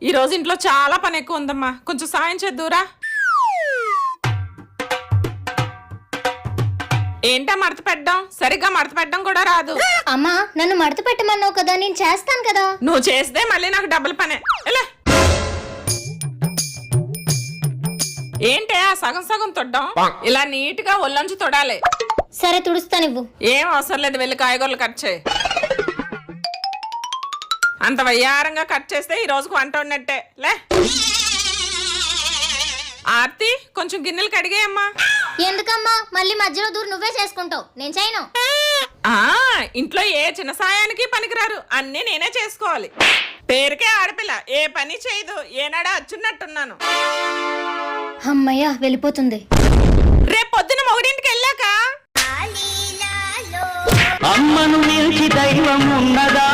ఈ రోజు ఇంట్లో చాలా పని ఎక్కువ ఉందమ్మా, కొంచెం సాయం చేద్దురా. ఏంటా మడత పెట్టడం? సరిగ్గా మడత పెట్టడం కూడా రాదు. అమ్మా నన్ను మడత పెట్టమన్నావు కదా, నేను చేస్తాను కదా. నువ్వు చేస్తే మళ్ళీ నాకు డబుల్ పనే. ఏంటే ఆ సగం సగం తొడ్డం? ఇలా నీట్ గా ఒళ్ళొంచి తొడాలి. సరే తుడుస్తా. నువ్వు ఏం అవసరం లేదు, వెళ్ళి కాయగూరలు కట్ చేయి. అంత వయ్యారంగా కట్ చేస్తే ఈ రోజుకు వంట ఉన్నట్టే. లే ఆర్తి, కొంచెం గిన్నెలు కడిగేయమ్మా. ఎందుకమ్మా మళ్ళీ మధ్యలో దూరం నువ్వే చేసుకుంటావు, నేను చేయను. ఇంట్లో ఏ చిన్న సాయానికి పనికిరారు, అన్నీ నేనే చేసుకోవాలి. పేరుకే ఆడపిల్ల, ఏ పని చేయదు. ఏనాడా అచ్చున్నట్టున్నాను. అమ్మయ్యా వెళ్ళిపోతుంది. రేపు పొద్దున మొగుడింటికి వెళ్ళాక అమ్మను మించి దైవం ఉన్నదా?